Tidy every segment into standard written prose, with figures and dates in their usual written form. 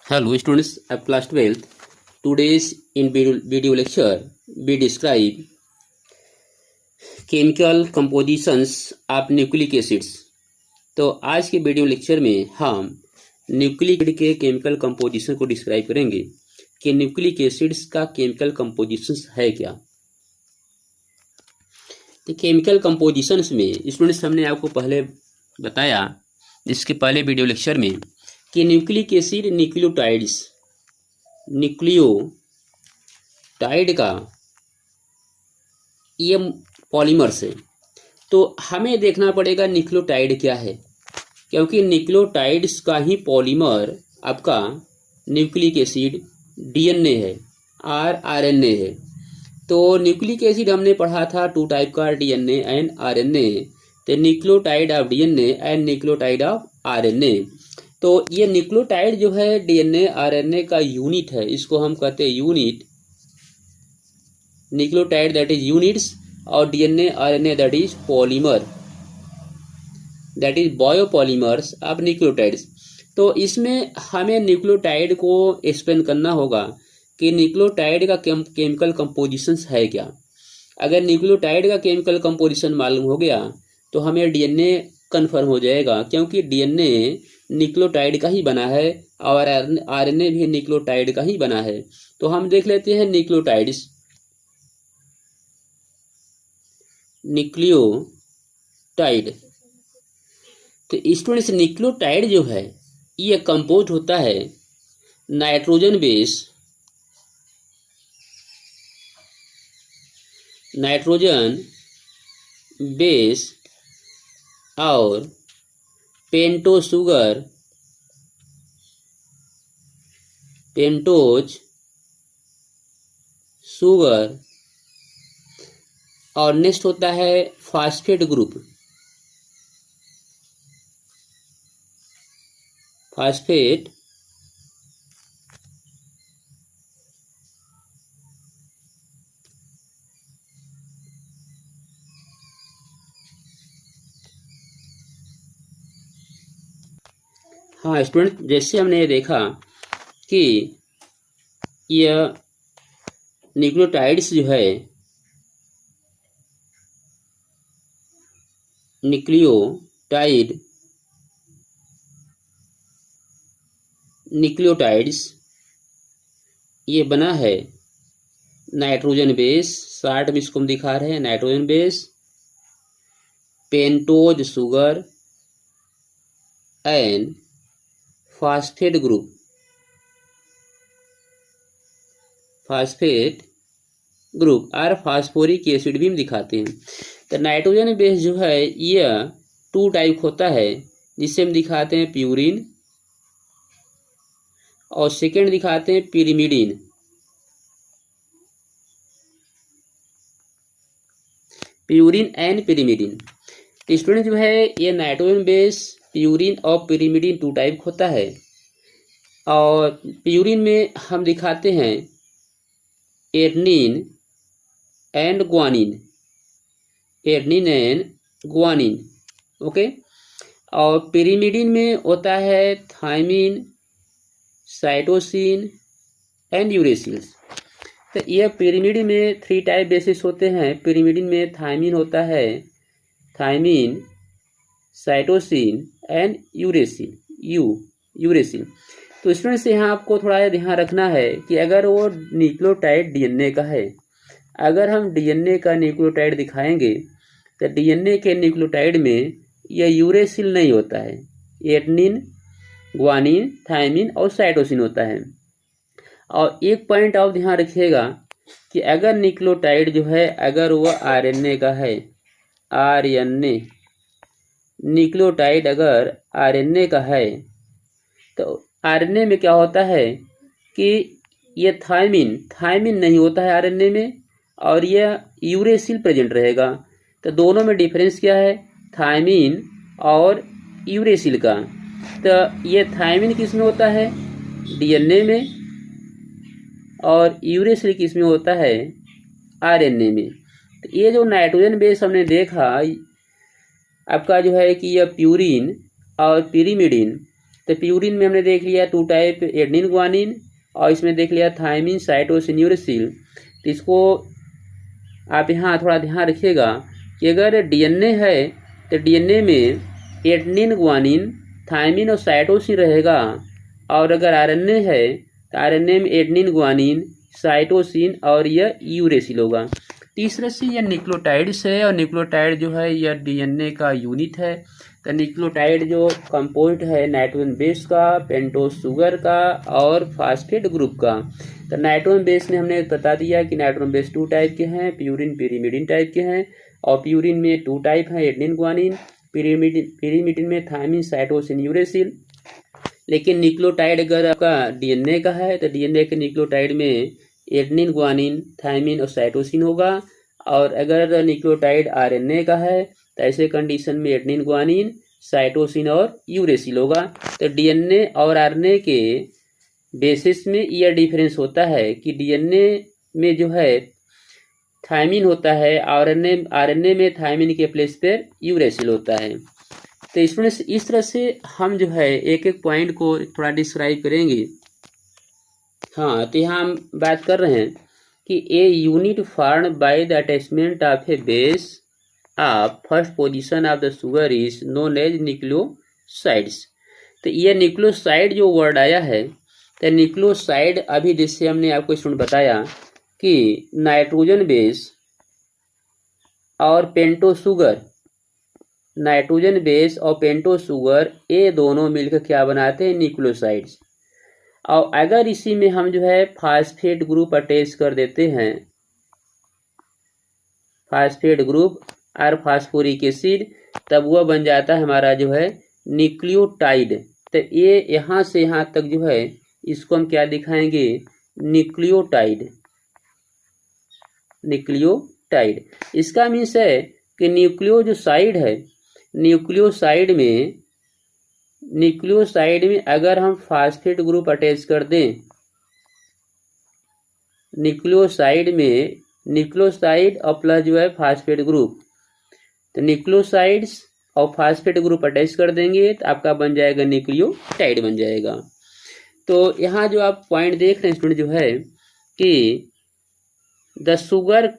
Hello students of class 12th. Today's in video lecture we describe chemical compositions of nucleic acids. तो आज के video lecture में हम nucleic acid के chemical composition को describe करेंगे कि न्यूक्लिक एसिड्स का केमिकल कंपोजिशंस है क्या। तो केमिकल कंपोजिशंस में स्टूडेंट्स हमने आपको पहले बताया इसके पहले वीडियो लेक्चर में कि न्यूक्लिक एसिड न्यूक्लियोटाइड का ये पॉलीमर्स है। तो हमें देखना पड़ेगा न्यूक्लियोटाइड क्या है, क्योंकि न्यूक्लियोटाइड्स का ही पॉलीमर आपका न्यूक्लिक एसिड डीएनए है और आरएनए है। तो न्यूक्लिक एसिड हमने पढ़ा था टू टाइप का, डीएनए एंड आरएनए। तो nucleotide of DNA and nucleotide of RNA. तो ये न्यूक्लियोटाइड जो है डीएनए आरएनए का यूनिट है, इसको हम कहते हैं unit. Nucleotide that is units और DNA RNA that is polymer, that is biopolymers of nucleotides. तो इसमें हमें न्यूक्लियोटाइड को एक्सप्लेन करना होगा कि न्यूक्लियोटाइड का केमिकल कंपोजिशन है क्या। अगर न्यूक्लियोटाइड का केमिकल कंपोजिशन मालूम हो गया तो हमें डीएनए कन्फर्म हो जाएगा, क्योंकि डीएनए न्यूक्लियोटाइड का ही बना है और आरएनए भी न्यूक्लियोटाइड का ही बना है। तो हम देख लेते हैं न्यूक्लियोटाइड्स। न्यूक्लियोटाइड, तो स्टूडेंट्स न्यूक्लियोटाइड जो है ये कंपोज होता है नाइट्रोजन बेस और पेंटोज शुगर और नेक्स्ट होता है फास्फेट ग्रुप। हाँ स्टूडेंट, जैसे हमने ये देखा कि यह न्यूक्लियोटाइड्स जो है न्यूक्लियोटाइड्स ये बना है नाइट्रोजन बेस, शार्ट में इसको हम दिखा रहे हैं nitrogen base, pentose sugar and phosphate group और फास्फोरिक एसिड भी हम दिखाते हैं। तो नाइट्रोजन बेस जो है यह टू टाइप होता है, जिसे हम दिखाते हैं प्यूरिन और सेकेंड दिखाते हैं pyrimidine. Purine and pyrimidine. Student जो है ये नाइट्रोजन बेस प्यूरिन और पिरिमिडिन टू टाइप होता है। और प्यूरिन में हम दिखाते हैं एडेनिन एंड ग्वानिन, ओके। और पिरिमिडिन में होता है थायमिन, साइटोसिन एंड यूरेसिल। तो यह पिरिमिडिन में थ्री टाइप बेसिस होते हैं। पिरिमिडिन में थायमिन होता है, थायमिन, साइटोसिन एंड यूरेसिल। तो स्टूडेंट्स यहाँ आपको थोड़ा ध्यान रखना है कि अगर वो न्यूक्लियोटाइड डीएनए का है, अगर हम डीएनए का न्यूक्लियोटाइड दिखाएंगे तो डीएनए के न्यूक्लियोटाइड में यह यूरेसिल नहीं होता है, एडेनिन, ग्वानिन, थायमिन और साइटोसिन होता है। और एक पॉइंट आप ध्यान रखिएगा कि अगर न्यूक्लियोटाइड जो है अगर वह आरएनए का है, आरएनए न्यूक्लियोटाइड अगर आरएनए का है तो आरएनए में क्या होता है कि ये थायमिन नहीं होता है आरएनए में, और यह यूरेसिल प्रेजेंट रहेगा। तो दोनों में डिफरेंस क्या है, थायमिन और यूरेसिल का। तो ये थायमिन किस में होता है, डीएनए में, और यूरेसिल किस में होता है, आरएनए में। तो ये जो नाइट्रोजन बेस हमने देखा आपका जो है कि यह प्यूरिन और पिरिमिडिन, तो प्यूरिन में हमने देख लिया 2 टाइप एडेनिन ग्वानिन, और इसमें देख लिया थायमिन साइटोसिन यूरेसिल। तो इसको आप यहाँ थोड़ा ध्यान रखिएगा कि अगर डीएनए है तो डीएनए में एडेनिन ग्वानिन थायमिन और साइटोसिन रहेगा, और अगर आरएनए है तो आरएनए में एडेनिन ग्वानिन साइटोसिन और यह यूरेसिल होगा। तीसरे से यह न्यूक्लियोटाइड्स है, और न्यूक्लियोटाइड जो है यह डीएनए का यूनिट है। तो न्यूक्लियोटाइड जो कंपोजिट है नाइट्रोजन बेस का, पेंटोस शुगर का और फास्फेट ग्रुप का। तो नाइट्रोजन बेस में हमने बता दिया कि नाइट्रोजन बेस 2 टाइप के हैं, प्यूरिन पिरीमिडिन टाइप के हैं, और प्यूरिन में 2 टाइप हैं, एडेनिन ग्वानिन, पिरीमिडिन में थायमिन साइटोसिन यूरेसिल। लेकिन न्यूक्लियोटाइड अगर आपका डीएनए का है तो डीएनए के न्यूक्लियोटाइड में एडेनिन ग्वानिन थायमिन और साइटोसिन होगा, और अगर न्यूक्लियोटाइड आरएनए का है तो ऐसे कंडीशन में एडेनिन ग्वानिन साइटोसिन और यूरेसिल होगा। तो डीएनए और आरएनए के बेसिस में यह डिफरेंस होता है कि डीएनए में जो है थायमिन होता है, आरएनए में थायमिन के प्लेस पर यूरेसिल होता है। तो स्टूडेंट्स इस तरह से हम जो है एक एक पॉइंट को थोड़ा डिस्क्राइब करेंगे। हाँ, तो यहाँ हम बात कर रहे हैं कि a unit formed by the attachment of a base of first position of the sugar is known as nucleosides. तो ये न्यूक्लियोसाइड जो वर्ड आया है, तो न्यूक्लियोसाइड अभी जिससे हमने आपको स्टूडेंट बताया कि नाइट्रोजन बेस और पेंटो शुगर, नाइट्रोजन बेस और पेंटो शुगर ये दोनों मिलकर क्या बनाते हैं, न्यूक्लियोसाइड्स। और अगर इसी में हम जो है फास्फेट ग्रुप अटैच कर देते हैं, फास्फेट ग्रुप और फास्फोरिक एसिड, तब वह बन जाता है हमारा जो है न्यूक्लियोटाइड। तो ये यहाँ से यहाँ तक जो है इसको हम क्या दिखाएंगे, न्यूक्लियोटाइड। न्यूक्लियोटाइड इसका मीन्स है कि न्यूक्लियो जो साइड है, न्यूक्लियोसाइड में अगर हम फास्फेट ग्रुप अटैच कर दें, न्यूक्लियोसाइड में न्यूक्लियोसाइड और प्लस जो है फास्फेट ग्रुप, तो न्यूक्लियोसाइड्स और फास्फेट ग्रुप अटैच कर देंगे तो आपका बन जाएगा न्यूक्लियोटाइड बन जाएगा। तो यहाँ जो आप पॉइंट देख रहे हैं स्टूडेंट जो है कि the sugar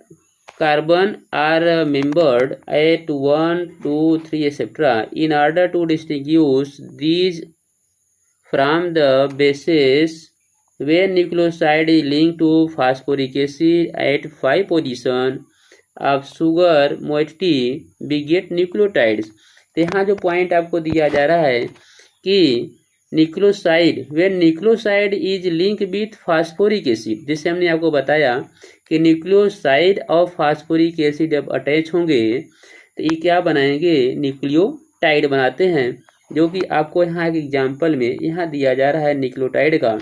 carbon are membered at 1, 2, 3 etc. in order to distinguish these from the bases when nucleoside is linked to phosphoric acid at 5 position of sugar moiety we get nucleotides। तो यहाँ जो point आपको दिया जा रहा है कि nucleoside when nucleoside is link with phosphoric acid, जिससे हमने आपको बताया कि न्यूक्लियोसाइड और फास्फोरिक एसिड जब अटैच होंगे तो ये क्या बनाएंगे, न्यूक्लियोटाइड बनाते हैं, जो कि आपको यहाँ एक एग्जाम्पल में यहाँ दिया जा रहा है न्यूक्लियोटाइड का।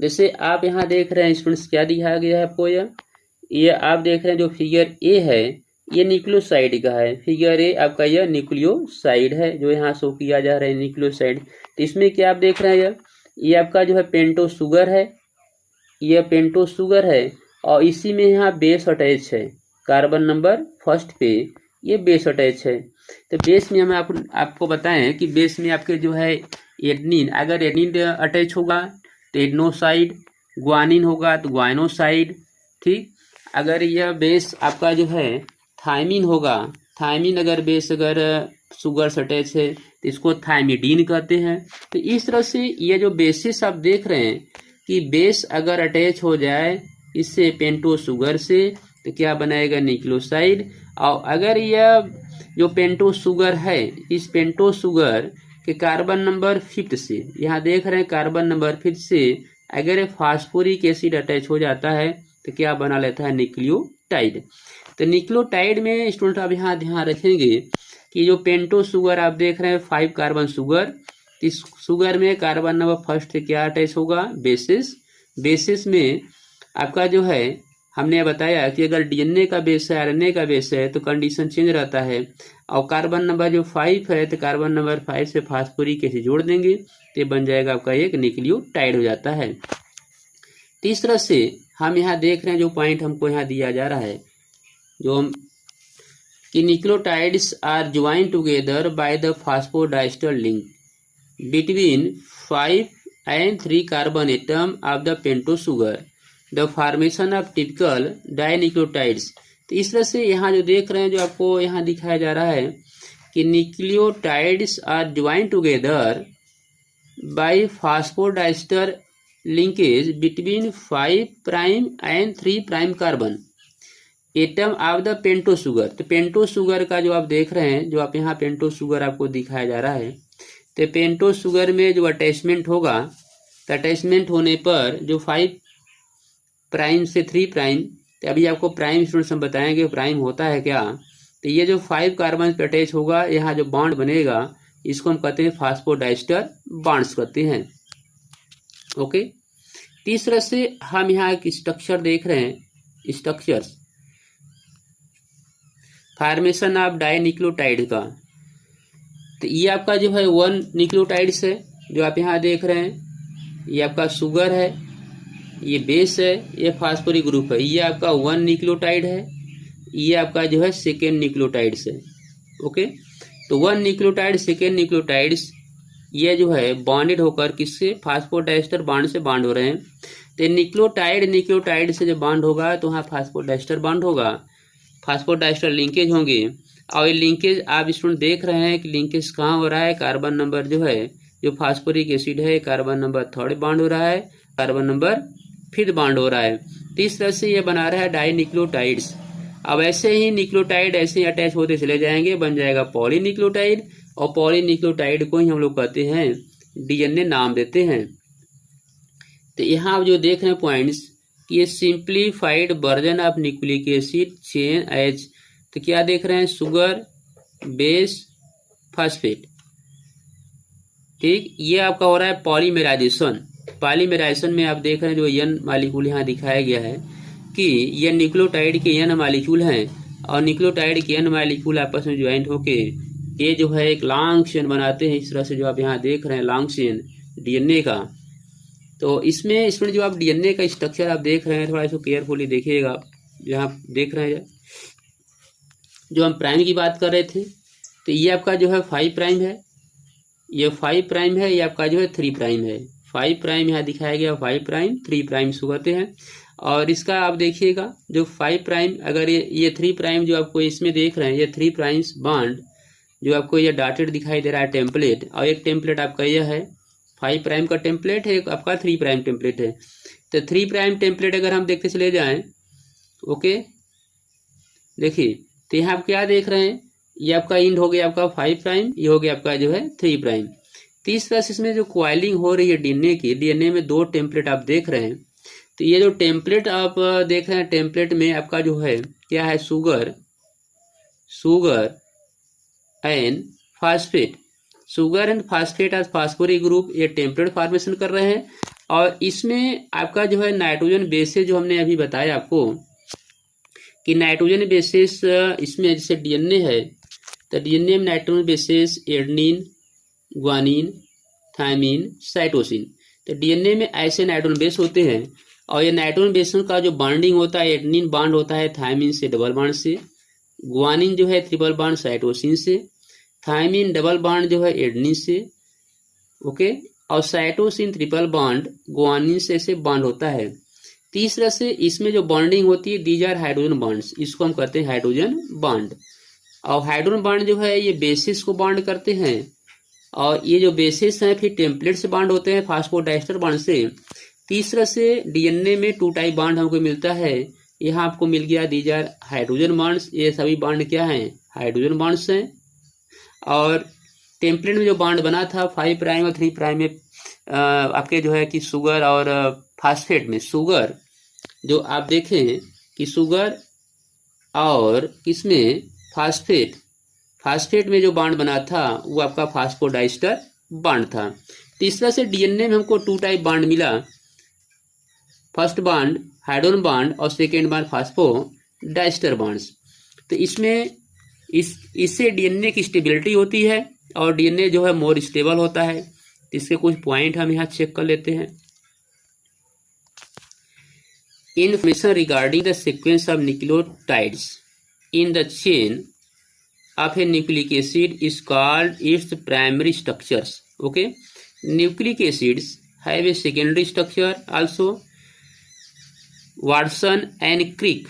जैसे आप यहाँ देख रहे हैं स्टूडेंट्स क्या दिखाया गया है आपको, ये आप देख रहे हैं जो फिगर ए है ये न्यूक्लियोसाइड का है, फिगर ए आपका यह न्यूक्लियोसाइड है जो यहाँ शो किया जा रहा है न्यूक्लियोसाइड। तो इसमें क्या आप देख रहे हैं, ये आपका जो है पेंटो शुगर है, यह पेंटो शुगर है, और इसी में यहाँ बेस अटैच है, कार्बन नंबर फर्स्ट पे ये बेस अटैच है। तो बेस में हम आपको बताएं कि बेस में आपके जो है एडेनिन, अगर एडेनिन अटैच होगा तो एडेनोसाइड, ग्वानिन होगा तो ग्वाइनोसाइड, ठीक। अगर यह बेस आपका जो है थायमिन होगा, थायमिन अगर बेस अगर शुगर से अटैच है तो इसको थायमिडीन कहते हैं। तो इस तरह से ये जो बेसिस आप देख रहे हैं कि बेस अगर अटैच हो जाए इससे पेंटो शुगर से तो क्या बनाएगा, न्यूक्लियोसाइड। और अगर यह जो पेंटो शुगर है, इस पेंटो शुगर के कार्बन नंबर 5 से, यहाँ देख रहे हैं कार्बन नंबर 5 से अगर फास्फोरिक एसिड अटैच हो जाता है तो क्या बना लेता है, न्यूक्लियोटाइड। तो न्यूक्लियोटाइड में स्टूडेंट आप यहाँ ध्यान रखेंगे कि जो पेंटो शुगर आप देख रहे हैं 5 कार्बन शुगर, इस शुगर में कार्बन नंबर फर्स्ट से क्या अटैच होगा, बेसिस। बेसिस में आपका जो है हमने बताया कि अगर डीएनए का बेस है, आरएनए का बेस है तो कंडीशन चेंज रहता है, और कार्बन नंबर जो 5 है तो कार्बन नंबर 5 से फास्फोरिक एसिड जोड़ देंगे तो बन जाएगा आपका एक न्यूक्लियोटाइड हो जाता है। इस तरह से हम यहाँ देख रहे हैं जो पॉइंट हमको यहाँ दिया जा रहा है, जो हम कि nucleotides are join together by the phosphodiester link. between 5 and 3 carbon atom of the pentose sugar, the formation of typical dinucleotides। तो इस तरह से यहाँ जो देख रहे हैं, जो आपको यहाँ दिखाया जा रहा है कि nucleotides are join together by phosphodiester linkage between 5 prime and 3 prime carbon atom of the pentose sugar. तो पेंटोस शुगर का जो आप देख रहे हैं, जो आप यहाँ पेंटोस शुगर आपको दिखाया जा रहा है, तो पेंटोस शुगर में जो अटैचमेंट होगा, तो अटैचमेंट होने पर जो 5 प्राइम से 3 प्राइम, तो अभी आपको प्राइम स्टूडेंट्स हम बताएंगे प्राइम होता है क्या। तो ये जो 5 कार्बन पे अटैच होगा, यहाँ जो बॉन्ड बनेगा, इसको हम कहते हैं फास्फोडाइस्टर बॉन्ड्स कहते हैं। ओके, तीसरा से हम यहाँ एक स्ट्रक्चर देख रहे हैं, स्ट्रक्चर्स फॉर्मेशन ऑफ डाइन्यूक्लियोटाइड का। तो ये आपका जो है 1 न्यूक्लियोटाइड्स है, जो आप यहाँ देख रहे हैं, ये आपका शुगर है, ये बेस है, ये फास्फोरिक ग्रुप है। ये आपका 1 न्यूक्लियोटाइड है, ये आपका जो है 2nd न्यूक्लियोटाइड्स है। ओके, तो 1 न्यूक्लियोटाइड 2nd न्यूक्लियोटाइड्स ये जो है बॉन्डेड होकर किससे, फास्फोडाइस्टर बॉन्ड से बॉन्ड हो रहे हैं। तो न्यूक्लियोटाइड से जब बॉन्ड होगा तो वहाँ फास्फोडाइस्टर बॉन्ड होगा, फास्फोडाइस्टर लिंकेज होंगे। और ये लिंकेज आप स्टूडेंट देख रहे हैं कि लिंकेज कहाँ हो रहा है, कार्बन नंबर जो है, जो फास्फोरिक एसिड है, कार्बन नंबर 3rd बॉन्ड हो रहा है, कार्बन नंबर 5th बॉन्ड हो रहा है। तो इस तरह से ये बना रहा है डाइन्यूक्लियोटाइड्स। अब ऐसे ही न्यूक्लियोटाइड ऐसे ही अटैच होते चले जाएंगे, बन जाएगा पॉलीन्यूक्लियोटाइड, और पॉलीन्यूक्लियोटाइड को ही हम लोग कहते हैं डीएनए नाम देते हैं। तो यहाँ आप जो देख रहे हैं पॉइंट्स कि ये simplified version of nucleic acid chain H. तो क्या देख रहे हैं, शुगर बेस फास्फेट, ठीक, ये आपका हो रहा है पॉलीमेराइजेशन। पॉलीमेराइजेशन में आप देख रहे हैं जो एन मालिक्यूल यहाँ दिखाया गया है कि ये न्यूक्लियोटाइड के एन मालिक्यूल हैं, और न्यूक्लियोटाइड के एन मालिक्यूल आपस में ज्वाइंट होके ये जो है एक लॉन्ग चेन बनाते हैं। इस तरह से जो आप यहाँ देख रहे हैं लॉन्ग चेन डीएनए का। तो इसमें जो आप डीएनए का स्ट्रक्चर आप देख रहे हैं, थोड़ा इसको केयरफुली देखिएगा। जहाँ देख रहे हैं, जो हम प्राइम की बात कर रहे थे, तो ये आपका जो है 5 प्राइम है, ये 5 प्राइम है, ये आपका जो है 3 प्राइम है। 5 प्राइम यहाँ दिखाया गया, 5 प्राइम 3 प्राइम कहते हैं। और इसका आप देखिएगा जो 5 प्राइम, अगर ये 3 प्राइम जो आपको इसमें देख रहे हैं, ये 3 प्राइम्स बॉन्ड जो आपको ये डॉटेड दिखाई दे रहा है टेम्पलेट, और एक टेम्पलेट आपका यह है 5 प्राइम का टेम्पलेट है, एक आपका 3 प्राइम टेम्पलेट है। तो 3 प्राइम टेम्पलेट अगर हम देखते चले जाएं, ओके, देखिए, तो यहाँ आप क्या देख रहे हैं, ये आपका इंड हो गया आपका 5 प्राइम, ये हो गया आपका जो है 3 प्राइम। तीसरा इसमें जो क्वाइलिंग हो रही है डीएनए की, डीएनए में 2 टेम्पलेट आप देख रहे हैं। तो ये जो टेम्पलेट आप देख रहे हैं, टेम्पलेट में आपका जो है क्या है, sugar and phosphate, sugar and phosphate आज फास्फोरिक ग्रुप, ये टेम्पलेट फॉर्मेशन कर रहे हैं। और इसमें आपका जो है नाइट्रोजन बेसेस, जो हमने अभी बताया आपको कि नाइट्रोजन बेसेस इसमें जैसे डीएनए है, तो डीएनए में nitrogen bases adenine, guanine, thymine, cytosine. तो डीएनए में ऐसे नाइट्रोजन बेस होते हैं, और ये नाइट्रोजन बेस का जो बॉन्डिंग होता है, एडेनिन बॉन्ड होता है थायमिन से डबल बॉन्ड से, ग्वानिन जो है ट्रिपल बॉन्ड साइटोसिन से, थायमिन डबल बॉन्ड जो है एडेनिन से, ओके, और साइटोसिन ट्रिपल बॉन्ड ग्वानिन से बॉन्ड होता है। तीसरा से इसमें जो बॉन्डिंग होती है, दीज आर हाइड्रोजन बॉन्ड्स, इसको हम कहते हैं हाइड्रोजन बॉन्ड। और हाइड्रोजन बॉन्ड जो है ये बेसिस को बॉन्ड करते हैं, और ये जो बेसिस हैं फिर टेम्पलेट से बॉन्ड होते हैं फास्फोडाइस्टर बॉन्ड से। तीसरा से डीएनए में 2 टाइप बॉन्ड हमको मिलता है, यहाँ आपको मिल गया दीज आर हाइड्रोजन बॉन्ड्स, ये सभी बॉन्ड क्या हैं, हाइड्रोजन बॉन्ड्स हैं। और टेम्पलेट में जो बॉन्ड बना था 5 प्राइम और 3 प्राइम में आपके जो है कि शुगर और फास्फेट में, शुगर जो आप देखें कि शुगर और किसमें, फास्फेट में जो बॉन्ड बना था वो आपका फास्फोडाइस्टर बॉन्ड था। तीसरा से डीएनए में हमको 2 टाइप बॉन्ड मिला, फर्स्ट बॉन्ड हाइड्रोजन बॉन्ड और सेकेंड बॉन्ड फास्फोडाइस्टर बॉन्ड्स। तो इसमें इससे डीएनए की स्टेबिलिटी होती है, और डीएनए जो है मोर स्टेबल होता है। इसके कुछ पॉइंट हम यहाँ चेक कर लेते हैं। Information regarding the sequence of nucleotides in the chain of a nucleic acid is called its primary structures। Okay, nucleic acids have a secondary structure also. Watson and Crick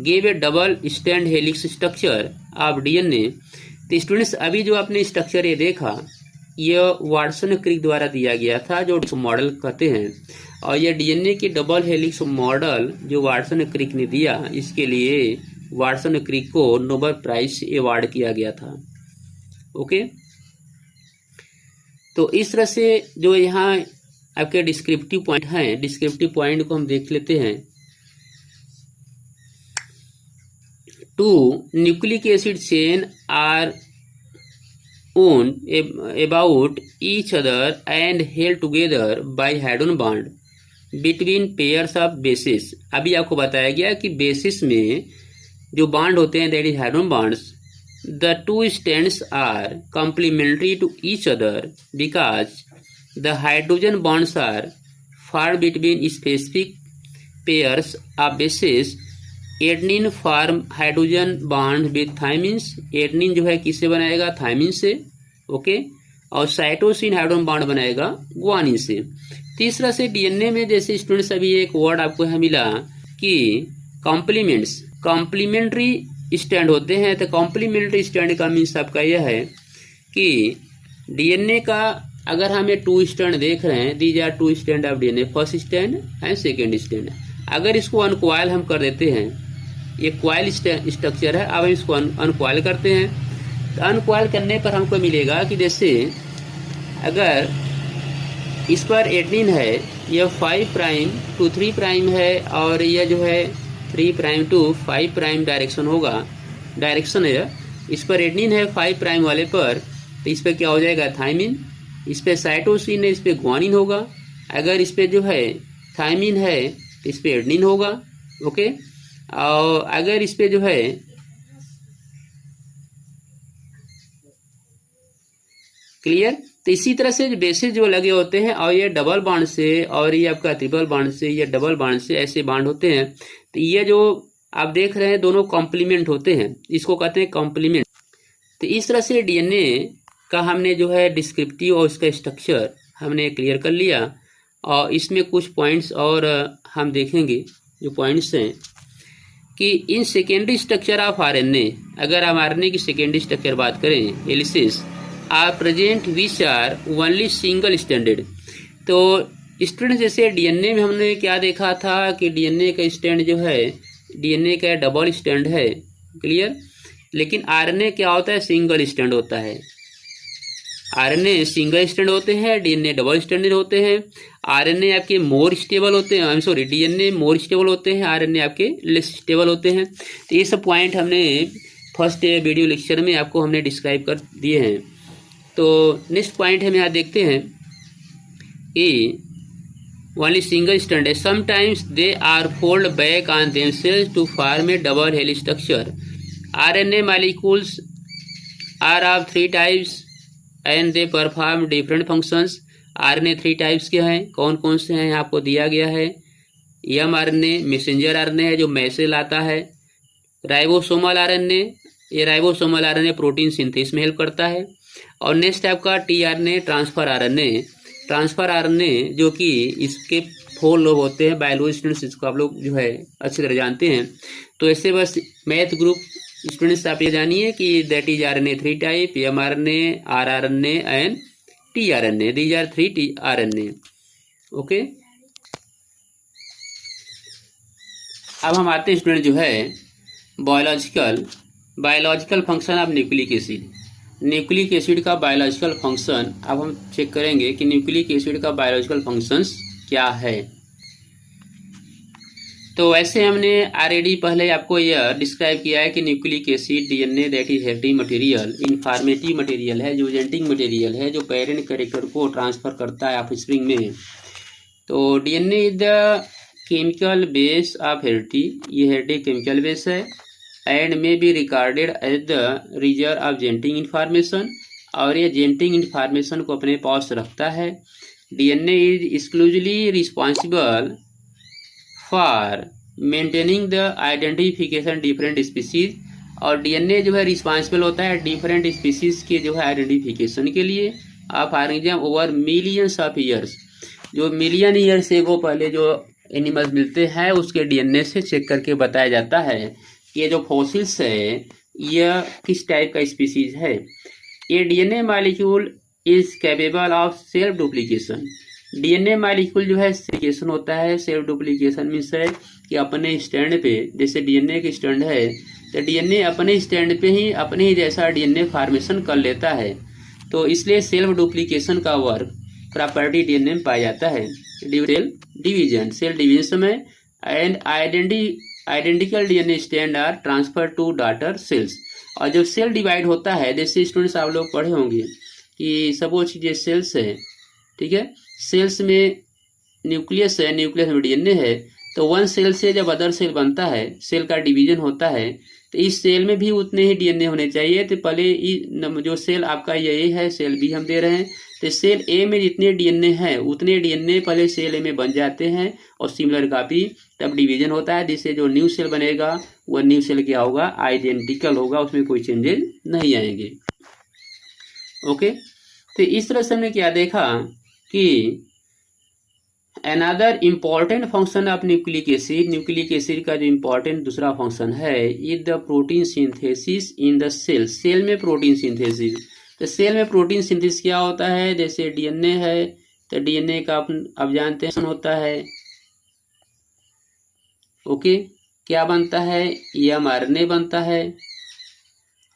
gave a double strand helix structure of DNA. तो students अभी जो आपने structure ये देखा, यह Watson Crick द्वारा दिया गया था, जो मॉडल कहते हैं। और यह डीएनए के डबल हेलिक्स मॉडल जो वाटसन क्रिक ने दिया, इसके लिए वाटसन क्रिक को नोबेल प्राइज अवार्ड किया गया था। ओके, तो इस तरह से जो यहाँ आपके डिस्क्रिप्टिव पॉइंट हैं, डिस्क्रिप्टिव पॉइंट को हम देख लेते हैं। 2 nucleic acid chain are wound about each other and held together by hadron bond between pairs of bases। अभी आपको बताया गया कि बेसिस में जो बाड होते हैं, that is hadron bonds, the two strands are complementary to each other because the hydrogen bonds are formed between specific pairs of bases। Adenine form hydrogen bond with thymine. Adenine जो है किससे बनाएगा? Thymine से। Okay, और cytosine hydrogen bond बनाएगा guanine से। तीसरा से डीएनए में जैसे स्टूडेंट्स अभी एक वर्ड आपको यहाँ मिला कि कॉम्प्लीमेंट्स, कॉम्प्लीमेंट्री स्टैंड होते हैं। तो कॉम्प्लीमेंट्री स्टैंड का मीन्स आपका यह है कि डीएनए का अगर हम ये 2 स्टैंड देख रहे हैं, these are 2 strand of DNA, first strand and second strand. अगर इसको अनकॉइल हम कर देते हैं, ये कॉइल स्ट्रक्चर है, अब हम इसको अनकॉइल करते हैं। तो अनकॉइल करने पर हमको मिलेगा कि जैसे अगर इस पर एडनिन है, यह 5 प्राइम टू 3 प्राइम है, और यह जो है 3 प्राइम टू 5 प्राइम डायरेक्शन होगा, डायरेक्शन है। इस पर एडनिन है 5 प्राइम वाले पर, तो इस पर क्या हो जाएगा? थायमिन। इस पर साइटोसिन है, इस पर ग्वानिन होगा। अगर इस पर जो है थायमिन है तो इस पर एडनिन होगा। ओके, और अगर इस पे जो है क्लियर, तो इसी तरह से बेसिस जो लगे होते हैं, और ये डबल बॉन्ड से, और ये आपका ट्रिपल बॉन्ड से, ये डबल बॉन्ड से, ऐसे बॉन्ड होते हैं। तो ये जो आप देख रहे हैं दोनों कॉम्प्लीमेंट होते हैं, इसको कहते हैं कॉम्प्लीमेंट। तो इस तरह से डीएनए का हमने जो है डिस्क्रिप्टिव और इसका स्ट्रक्चर हमने क्लियर कर लिया। और इसमें कुछ पॉइंट्स और हम देखेंगे, जो पॉइंट्स हैं कि in secondary structure of RNA, अगर हम आरएनए की सेकेंडरी स्ट्रक्चर बात करें, helices are present which are only single standard. तो स्टूडेंट जैसे डीएनए में हमने क्या देखा था कि डीएनए का स्टैंड जो है, डीएनए का डबल स्टैंड है, क्लियर। लेकिन आरएनए क्या होता है? सिंगल स्टैंड होता है। आरएनए सिंगल स्टैंड होते हैं, डीएनए डबल स्टैंडर्ड होते हैं। आरएनए आपके मोर स्टेबल होते हैं, I am sorry, DNA more stable होते हैं, आरएनए आपके लेस स्टेबल होते हैं। तो ये सब पॉइंट हमने फर्स्ट वीडियो लेक्चर में आपको हमने डिस्क्राइब कर दिए हैं। तो नेक्स्ट पॉइंट हम यहाँ देखते हैं कि ओनली सिंगल स्टैंड है, sometimes they are fold back on themselves to form a double helix structure. RNA molecules are of 3 types and they perform different functions. RNA 3 types के हैं, कौन कौन से हैं आपको दिया गया है। एम आरएनए मैसेंजर आरएनए है जो मैसेज लाता है। राइबोसोमल आरएनए, ये राइबोसोमल आरएनए प्रोटीन सिंथेसिस में हेल्प करता है। और नेक्स्ट आपका tRNA transfer RNA. Transfer RNA जो कि इसके 4 लोग होते हैं, बायोलॉजी स्टूडेंट्स इसको आप लोग जो है अच्छी तरह जानते हैं। तो ऐसे बस मैथ ग्रुप स्टूडेंट्स आप ये जानिए कि that is RNA 3 type, mRNA, rRNA and tRNA, these are 3 tRNA. Okay, अब हम आते हैं स्टूडेंट जो है biological function of nucleic acid. Nucleic acid का बायोलॉजिकल फंक्शन अब हम चेक करेंगे कि न्यूक्लिक एसिड का बायोलॉजिकल फंक्शंस क्या है। तो वैसे हमने ऑलरेडी पहले आपको यह डिस्क्राइब किया है कि nucleic acid DNA that is hereditary material, informative material है, जो जेनेटिक मटेरियल है, जो पेरेंट कैरेक्टर को ट्रांसफर करता है ऑफस्प्रिंग में। तो DNA is the chemical base of heredity, ये हेरिडिटरी केमिकल बेस है, and may be recorded as the reserve of genetic information, और ये जेनेटिक इन्फॉर्मेशन को अपने पास रखता है। DNA is exclusively responsible for maintaining the identification different species, और डीएनए जो है रिस्पॉन्सिबल होता है डिफरेंट स्पीसीज के जो है आइडेंटिफिकेशन के लिए। Of organism over millions of years, जो मिलियन ईयर से वो पहले जो एनिमल्स मिलते हैं उसके डीएनए से चेक करके बताया जाता है कि ये जो फॉसिल्स है यह किस टाइप का स्पीसीज है। ये DNA molecule is capable of self duplication. DNA molecule जो है डुप्लीकेशन होता है। सेल्फ डुप्लीकेशन मीन्स है कि अपने स्टैंड पे, जैसे डीएनए की स्टैंड है तो डीएनए अपने स्टैंड पे ही अपने ही जैसा डीएनए फॉर्मेशन कर लेता है, तो इसलिए सेल्फ डुप्लीकेशन का वर्क प्रॉपर्टी डीएनए में पाया जाता है। सेल डिवीजन में and identical DNA strand are transfer to daughter cells. और जब सेल डिवाइड होता है, जैसे स्टूडेंट्स आप लोग पढ़े होंगे कि सपोज ये सेल्स है, ठीक है, सेल्स में न्यूक्लियस है, न्यूक्लियस में डीएनए है, तो वन सेल से जब अदर सेल बनता है, सेल का डिवीजन होता है, तो इस सेल में भी उतने ही डीएनए होने चाहिए। तो पहले जो सेल आपका ये है, सेल बी हम दे रहे हैं, तो सेल ए में जितने डीएनए हैं उतने डीएनए पहले सेल ए में बन जाते हैं और सिमिलर कॉपी तब डिवीजन होता है, जिससे जो न्यू सेल बनेगा वह न्यू सेल क्या होगा, आइडेंटिकल होगा, उसमें कोई चेंजेस नहीं आएंगे। ओके, तो इस तरह से हमने क्या देखा कि another important function of nucleic acid का जो इम्पॉर्टेंट दूसरा फंक्शन है is the protein synthesis in the cell. Cell में प्रोटीन सिंथेसिस, तो सेल में प्रोटीन सिंथेसिस क्या होता है, जैसे डीएनए है तो डीएनए का आप जानते हैं होता है, ओके, क्या बनता है, एमआरएनए बनता है,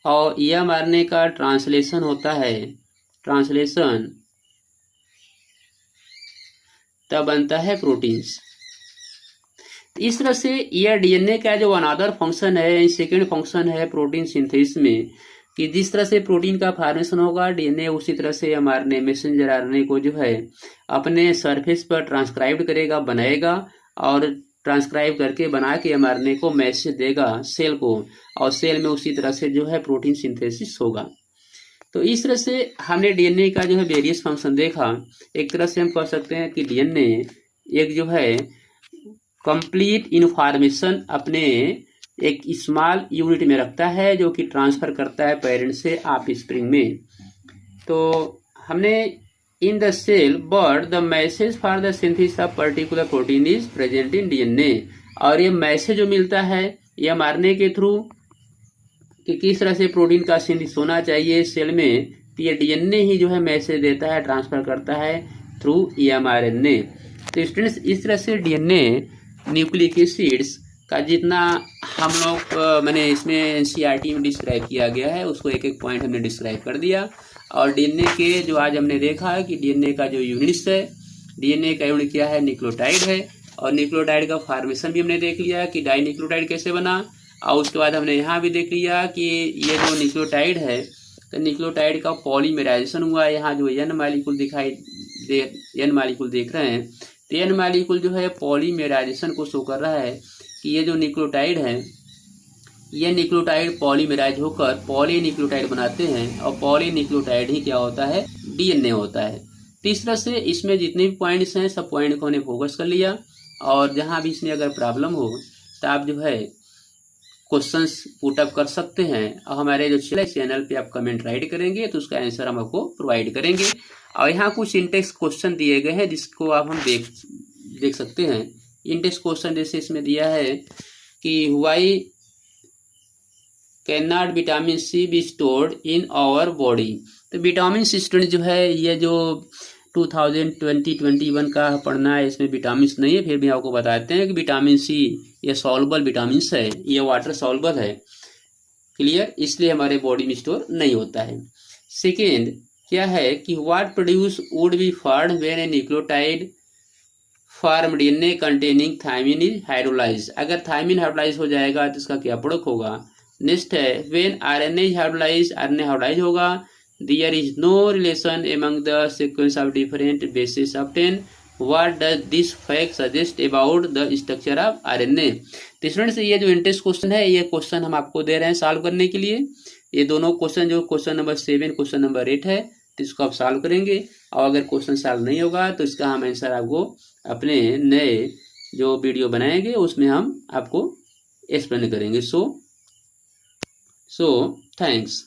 और एमआरएनए का ट्रांसलेशन होता है, ट्रांसलेशन तब बनता है प्रोटीन्स। इस तरह से यह डीएनए का जो अनदर फंक्शन है, सेकेंड फंक्शन है प्रोटीन सिंथेसिस में, कि जिस तरह से प्रोटीन का फॉर्मेशन होगा डीएनए उसी तरह से एमआरएनए मैसेंजर आरएनए को जो है अपने सरफेस पर ट्रांसक्राइब करेगा, बनाएगा, और ट्रांसक्राइब करके बना के एमआरएनए को मैसेज देगा सेल को, और सेल में उसी तरह से जो है प्रोटीन सिंथेसिस होगा। तो इस तरह से हमने डीएनए का जो है वेरियस फंक्शन देखा। एक तरह से हम कह सकते हैं कि डीएनए एक जो है कंप्लीट इन्फॉर्मेशन अपने एक स्मॉल यूनिट में रखता है, जो कि ट्रांसफर करता है पेरेंट से ऑफ स्प्रिंग में। तो हमने in the cell but the message for the synthesis of particular protein is present in DNA, और ये मैसेज जो मिलता है एमआरएनए के थ्रू कि किस तरह से प्रोटीन का सिंथेसिस होना चाहिए सेल में, तो ये डीएनए ही जो है मैसेज देता है, ट्रांसफर करता है थ्रू एमआरएनए। तो स्टूडेंट्स इस तरह से डीएनए न्यूक्लिक एसिड्स का जितना हम लोग मैंने इसमें एनसीईआरटी में डिस्क्राइब किया गया है उसको एक एक पॉइंट हमने डिस्क्राइब कर दिया। और डीएनए के जो आज हमने देखा है कि डीएनए का जो यूनिट्स है, डीएनए का यूनिट क्या है, न्यूक्लियोटाइड है, और न्यूक्लियोटाइड का फॉर्मेशन भी हमने देख लिया कि डाई न्यूक्लियोटाइड कैसे बना। और उसके बाद हमने यहाँ भी देख लिया कि ये जो न्यूक्लियोटाइड है तो न्यूक्लियोटाइड का पॉलीमराइजेशन हुआ है। यहाँ जो एन मॉलिक्यूल एन मॉलिक्यूल देख रहे हैं, तो एन मॉलिक्यूल जो है पॉलीमराइजेशन को शो कर रहा है कि ये जो न्यूक्लियोटाइड है ये न्यूक्लियोटाइड पॉलीमराइज होकर पॉली न्यूक्लियोटाइड बनाते हैं, और पॉली न्यूक्लियोटाइड ही क्या होता है, डीएनए होता है। तीसरा से इसमें जितने भी पॉइंट्स हैं सब पॉइंट को हमने फोकस कर लिया, और जहाँ भी इसमें अगर प्रॉब्लम हो तो आप जो है क्वेश्चंस पुटअप कर सकते हैं, और हमारे जो चैनल पे आप कमेंट राइट करेंगे तो उसका आंसर हम आपको प्रोवाइड करेंगे। और यहाँ कुछ इंटेक्स क्वेश्चन दिए गए हैं जिसको आप हम देख सकते हैं। इंटेक्स क्वेश्चन जैसे इसमें दिया है कि why can not vitamin C be stored in our body. तो विटामिन सी स्टूडेंट जो है ये जो 2020-21 का पढ़ना है इसमें विटामिन नहीं है, फिर भी आपको बताते हैं कि विटामिन सी ये सॉल्युबल विटामिन है, ये वाटर सॉल्युबल है, क्लियर, इसलिए हमारे बॉडी में स्टोर नहीं होता है। सेकेंड क्या है कि what produce would be formed when a nucleotide form DNA containing thymine is hydrolyse. अगर थायमिन हाइड्रोलाइज हो जाएगा तो इसका क्या प्रोडक्ट होगा। नेक्स्ट है when RNA is hydrolyse, RNA hydrolyse होगा, there is no relation among the sequence of different bases obtained. What does this fact suggest about the structure of RNA? तो students ये जो इंटरेस्ट क्वेश्चन है ये question हम आपको दे रहे हैं सॉल्व करने के लिए। ये दोनों क्वेश्चन जो क्वेश्चन नंबर 7 क्वेश्चन नंबर 8 है तो इसको आप सॉल्व करेंगे, और अगर क्वेश्चन सॉल्व नहीं होगा तो इसका हम आंसर आपको अपने नए जो वीडियो बनाएंगे उसमें हम आपको एक्सप्लेन करेंगे। So thanks.